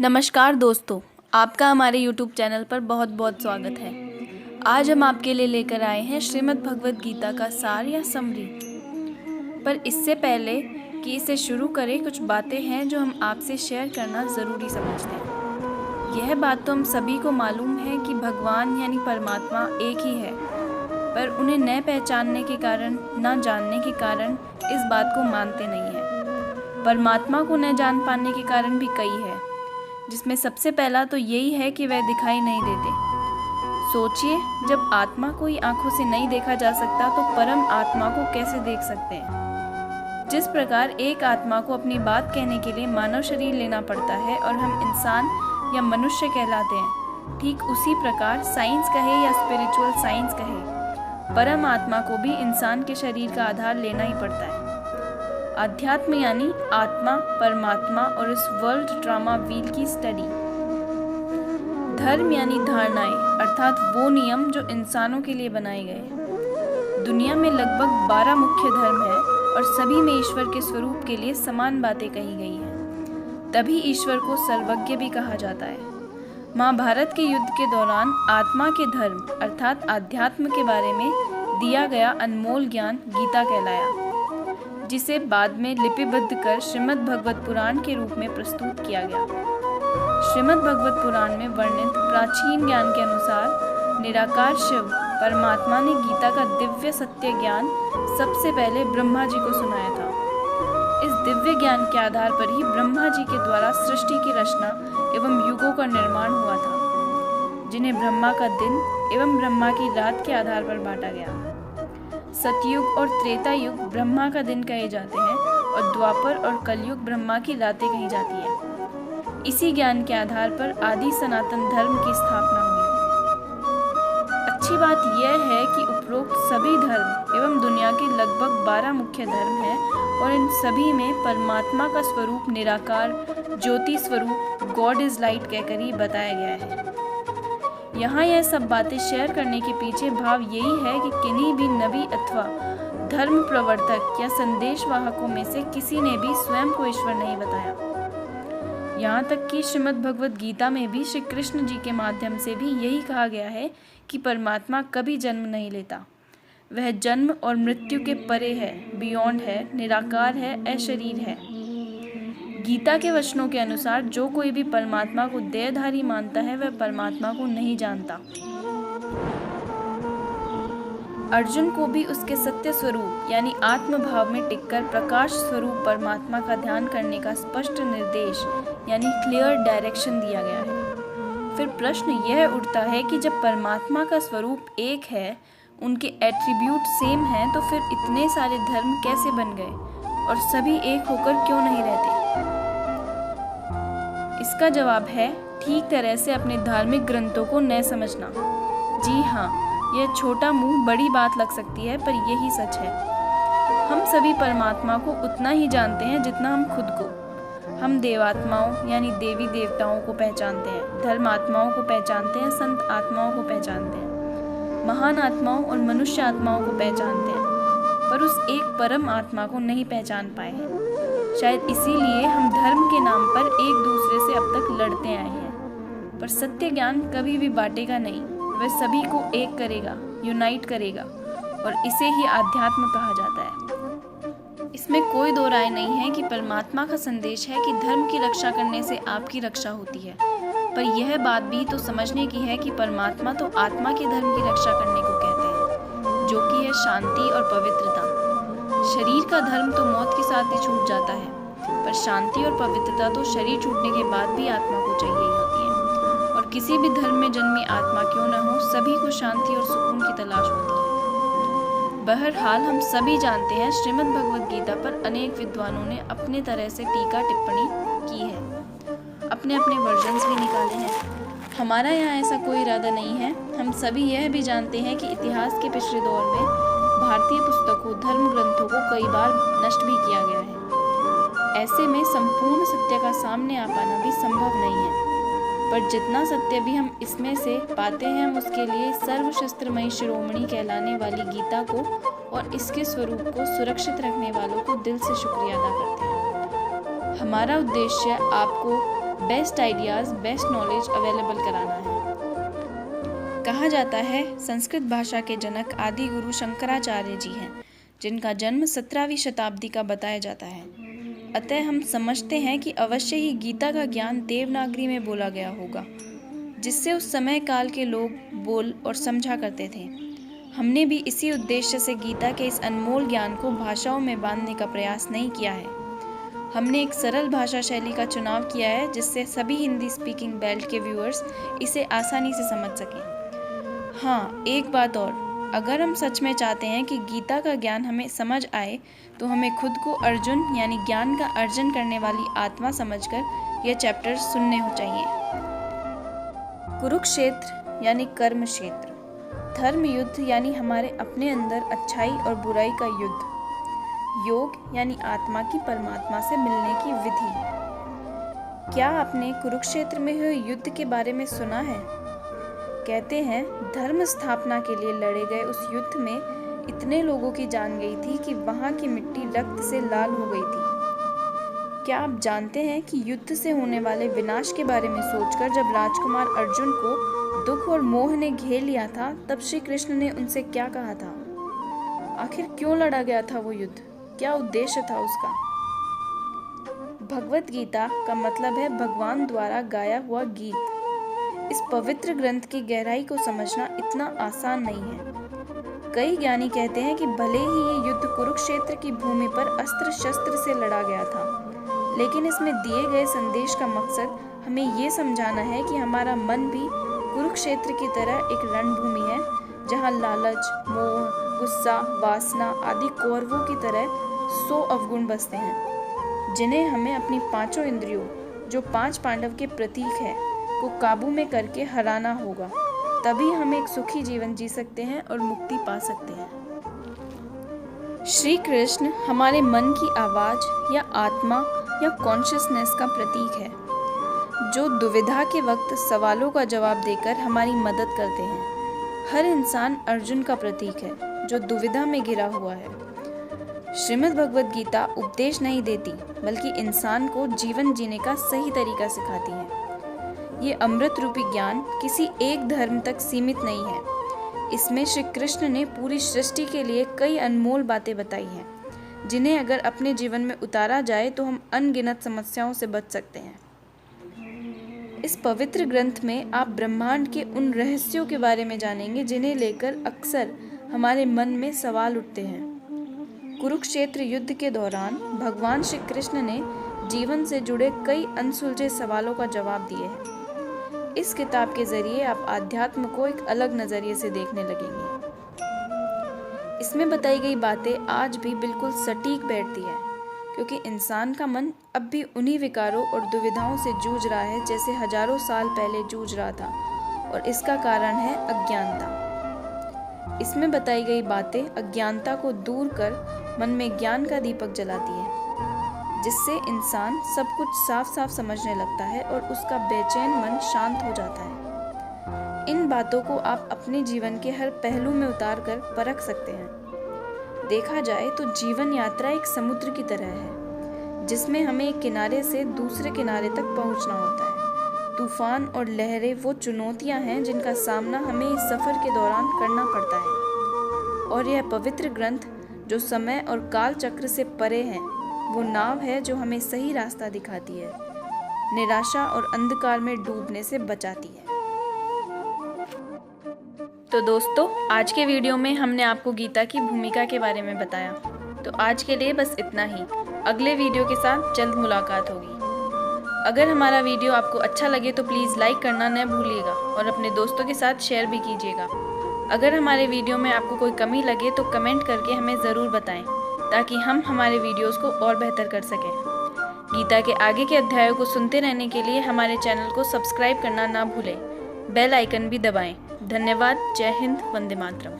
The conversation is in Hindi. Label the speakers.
Speaker 1: नमस्कार दोस्तों, आपका हमारे YouTube चैनल पर बहुत बहुत स्वागत है। आज हम आपके लिए लेकर आए हैं श्रीमद् भगवद गीता का सार या समरी। पर इससे पहले कि इसे शुरू करें, कुछ बातें हैं जो हम आपसे शेयर करना ज़रूरी समझते हैं। यह बात तो हम सभी को मालूम है कि भगवान यानी परमात्मा एक ही है, पर उन्हें न पहचानने के कारण, न जानने के कारण इस बात को मानते नहीं हैं। परमात्मा को न जान पाने के कारण भी कई है, जिसमें सबसे पहला तो यही है कि वह दिखाई नहीं देते। सोचिए, जब आत्मा को ही आंखों से नहीं देखा जा सकता तो परम आत्मा को कैसे देख सकते हैं। जिस प्रकार एक आत्मा को अपनी बात कहने के लिए मानव शरीर लेना पड़ता है और हम इंसान या मनुष्य कहलाते हैं, ठीक उसी प्रकार साइंस कहे या स्पिरिचुअल साइंस कहे, परम आत्मा को भी इंसान के शरीर का आधार लेना ही पड़ता है। अध्यात्म यानी आत्मा, परमात्मा और इस वर्ल्ड ड्रामा व्हील की स्टडी। धर्म यानी धारणाएं, अर्थात वो नियम जो इंसानों के लिए बनाए गए। दुनिया में लगभग 12 मुख्य धर्म है और सभी में ईश्वर के स्वरूप के लिए समान बातें कही गई हैं। तभी ईश्वर को सर्वज्ञ भी कहा जाता है। महाभारत के युद्ध के दौरान आत्मा के धर्म अर्थात आध्यात्म के बारे में दिया गया अनमोल ज्ञान गीता कहलाया, जिसे बाद में लिपिबद्ध कर श्रीमद् भगवत पुराण के रूप में प्रस्तुत किया गया। श्रीमद् भगवत पुराण में वर्णित प्राचीन ज्ञान के अनुसार निराकार शिव परमात्मा ने गीता का दिव्य सत्य ज्ञान सबसे पहले ब्रह्मा जी को सुनाया था। इस दिव्य ज्ञान के आधार पर ही ब्रह्मा जी के द्वारा सृष्टि की रचना एवं युगों का निर्माण हुआ था, जिन्हें ब्रह्मा का दिन एवं ब्रह्मा की रात के आधार पर बांटा गया। सतयुग और त्रेता युग ब्रह्मा का दिन कहे जाते हैं और द्वापर और कलयुग ब्रह्मा की रातें कही जाती है। इसी ज्ञान के आधार पर आदि सनातन धर्म की स्थापना हुई। अच्छी बात यह है कि उपरोक्त सभी धर्म एवं दुनिया के लगभग 12 मुख्य धर्म हैं और इन सभी में परमात्मा का स्वरूप निराकार, ज्योति स्वरूप, गॉड इज लाइट कहकर ही बताया गया है। यहाँ यह सब बातें शेयर करने के पीछे भाव यही है कि किन्हीं भी नबी अथवा धर्म प्रवर्तक या संदेश वाहकों में से किसी ने भी स्वयं को ईश्वर नहीं बताया। यहाँ तक कि श्रीमद् भगवद गीता में भी श्री कृष्ण जी के माध्यम से भी यही कहा गया है कि परमात्मा कभी जन्म नहीं लेता। वह जन्म और मृत्यु के परे है, बियॉन्ड है, निराकार है, अशरीर है। गीता के वचनों के अनुसार जो कोई भी परमात्मा को देहधारी मानता है वह परमात्मा को नहीं जानता। अर्जुन को भी उसके सत्य स्वरूप यानी आत्म भाव में टिककर प्रकाश स्वरूप परमात्मा का ध्यान करने का स्पष्ट निर्देश यानी क्लियर डायरेक्शन दिया गया है। फिर प्रश्न यह उठता है कि जब परमात्मा का स्वरूप एक है, उनके एट्रीब्यूट सेम हैं, तो फिर इतने सारे धर्म कैसे बन गए और सभी एक होकर क्यों नहीं रहते? इसका जवाब है ठीक तरह से अपने धार्मिक ग्रंथों को न समझना। जी हाँ, यह छोटा मुंह बड़ी बात लग सकती है, पर यही सच है। हम सभी परमात्मा को उतना ही जानते हैं जितना हम खुद को। हम देवात्माओं यानी देवी देवताओं को पहचानते हैं, धर्म आत्माओं को पहचानते हैं, संत आत्माओं को पहचानते हैं, महान आत्माओं और मनुष्य आत्माओं को पहचानते हैं, पर उस एक परम आत्मा को नहीं पहचान पाए हैं। शायद इसीलिए हम धर्म के नाम पर एक दूसरे से अब तक लड़ते आए हैं। पर सत्य ज्ञान कभी भी बांटेगा नहीं, वह सभी को एक करेगा, यूनाइट करेगा, और इसे ही आध्यात्म कहा जाता है। इसमें कोई दो राय नहीं है कि परमात्मा का संदेश है कि धर्म की रक्षा करने से आपकी रक्षा होती है, पर यह बात भी तो समझने की है कि परमात्मा तो आत्मा के धर्म की रक्षा करने को कहते हैं, जो कि है शांति और पवित्रता। शरीर का धर्म तो मौत के साथ ही छूट जाता है, पर शांति और पवित्रता तो शरीर छूटने के बाद भी आत्मा को चाहिए ही होती है। और किसी भी धर्म में जन्मी आत्मा क्यों न हो, सभी को शांति और सुकून की तलाश होती है। बहरहाल हम सभी जानते हैं श्रीमद् भगवद गीता पर अनेक विद्वानों ने अपने तरह से टीका टिप्पणी की है, अपने अपने वर्जन्स भी निकाले हैं। हमारा यहाँ ऐसा कोई इरादा नहीं है। हम सभी यह भी जानते हैं कि इतिहास के पिछले दौर में भारतीय पुस्तकों, धर्म ग्रंथों को कई बार नष्ट भी किया गया है। ऐसे में संपूर्ण सत्य का सामने आ पाना भी संभव नहीं है, पर जितना सत्य भी हम इसमें से पाते हैं, हम उसके लिए सर्वशस्त्रमयी शिरोमणि कहलाने वाली गीता को और इसके स्वरूप को सुरक्षित रखने वालों को दिल से शुक्रिया अदा करते हैं। हमारा उद्देश्य आपको best ideas, best knowledge available कराना है। कहा जाता है संस्कृत भाषा के जनक आदि गुरु शंकराचार्य जी हैं, जिनका जन्म 17वीं शताब्दी का बताया जाता है। अतः हम समझते हैं कि अवश्य ही गीता का ज्ञान देवनागरी में बोला गया होगा, जिससे उस समय काल के लोग बोल और समझा करते थे। हमने भी इसी उद्देश्य से गीता के इस अनमोल ज्ञान को भाषाओं में बांधने का प्रयास नहीं किया है। हमने एक सरल भाषा शैली का चुनाव किया है, जिससे सभी हिंदी स्पीकिंग बेल्ट के व्यूअर्स इसे आसानी से समझ सकें। हाँ, एक बात और, अगर हम सच में चाहते हैं कि गीता का ज्ञान हमें समझ आए, तो हमें खुद को अर्जुन यानी ज्ञान का अर्जन करने वाली आत्मा समझकर यह चैप्टर सुनने हो चाहिए। कुरुक्षेत्र यानी कर्म क्षेत्र, धर्म युद्ध यानी हमारे अपने अंदर अच्छाई और बुराई का युद्ध, योग यानी आत्मा की परमात्मा से मिलने की विधि। क्या आपने कुरुक्षेत्र में हुए युद्ध के बारे में सुना है? कहते हैं धर्म स्थापना के लिए लड़े गए उस युद्ध में इतने लोगों की जान गई थी कि वहां की मिट्टी रक्त से लाल हो गई थी। क्या आप जानते हैं कि युद्ध से होने वाले विनाश के बारे में सोचकर जब राजकुमार अर्जुन को दुख और मोह ने घेर लिया था, तब श्री कृष्ण ने उनसे क्या कहा था? आखिर क्यों लड़ा गया था वो युद्ध? क्या उद्देश्य था उसका? भगवत गीता का मतलब है भगवान द्वारा गाया हुआ गीत। इस पवित्र ग्रंथ की गहराई को समझना इतना आसान नहीं है। कई ज्ञानी कहते हैं कि भले ही ये युद्ध कुरुक्षेत्र की भूमि पर अस्त्र शस्त्र से लड़ा गया था, लेकिन इसमें दिए गए संदेश का मकसद हमें ये समझाना है कि हमारा मन भी कुरुक्षेत्र की तरह एक रणभूमि है, जहाँ लालच, मोह, गुस्सा, वासना आदि कौरवों की तरह 100 अवगुण बसते हैं, जिन्हें हमें अपनी पांचों इंद्रियों, जो 5 पांडव के प्रतीक है, को काबू में करके हराना होगा। तभी हम एक सुखी जीवन जी सकते हैं और मुक्ति पा सकते हैं। श्री कृष्ण हमारे मन की आवाज या आत्मा या कॉन्शियसनेस का प्रतीक है, जो दुविधा के वक्त सवालों का जवाब देकर हमारी मदद करते हैं। हर इंसान अर्जुन का प्रतीक है, जो दुविधा में घिरा हुआ है। श्रीमद् भगवद गीता उपदेश नहीं देती, बल्कि इंसान को जीवन जीने का सही तरीका सिखाती है। ये अमृत रूपी ज्ञान किसी एक धर्म तक सीमित नहीं है। इसमें श्री कृष्ण ने पूरी सृष्टि के लिए कई अनमोल बातें बताई हैं, जिन्हें अगर अपने जीवन में उतारा जाए तो हम अनगिनत समस्याओं से बच सकते हैं। इस पवित्र ग्रंथ में आप ब्रह्मांड के उन रहस्यों के बारे में जानेंगे, जिन्हें लेकर अक्सर हमारे मन में सवाल उठते हैं। कुरुक्षेत्र युद्ध के दौरान भगवान श्री कृष्ण ने जीवन से जुड़े कई अनसुलझे सवालों का जवाब दिए हैं। इस किताब के जरिए आप आध्यात्म को एक अलग नजरिए से देखने लगेंगे। इसमें बताई गई बातें आज भी बिल्कुल सटीक बैठती है, क्योंकि इंसान का मन अब भी उन्हीं विकारों और दुविधाओं से जूझ रहा है जैसे हजारों साल पहले जूझ रहा था, और इसका कारण है अज्ञानता। इसमें बताई गई बातें अज्ञानता को दूर कर मन में ज्ञान का दीपक जलाती है, जिससे इंसान सब कुछ साफ साफ समझने लगता है और उसका बेचैन मन शांत हो जाता है। इन बातों को आप अपने जीवन के हर पहलू में उतार कर परख सकते हैं। देखा जाए तो जीवन यात्रा एक समुद्र की तरह है, जिसमें हमें एक किनारे से दूसरे किनारे तक पहुंचना होता है। तूफान और लहरें वो चुनौतियां हैं जिनका सामना हमें इस सफर के दौरान करना पड़ता है। और यह पवित्र ग्रंथ, जो समय और काल चक्र से परे है, वो नाव है जो हमें सही रास्ता दिखाती है, निराशा और अंधकार में डूबने से बचाती है। तो दोस्तों, आज के वीडियो में हमने आपको गीता की भूमिका के बारे में बताया। तो आज के लिए बस इतना ही। अगले वीडियो के साथ जल्द मुलाकात होगी। अगर हमारा वीडियो आपको अच्छा लगे तो प्लीज़ लाइक करना न भूलिएगा और अपने दोस्तों के साथ शेयर भी कीजिएगा। अगर हमारे वीडियो में आपको कोई कमी लगे तो कमेंट करके हमें ज़रूर बताएं, ताकि हम हमारे वीडियोस को और बेहतर कर सकें। गीता के आगे के अध्यायों को सुनते रहने के लिए हमारे चैनल को सब्सक्राइब करना ना भूलें। बेल आइकन भी दबाएं। धन्यवाद। जय हिंद। वंदे मातरम।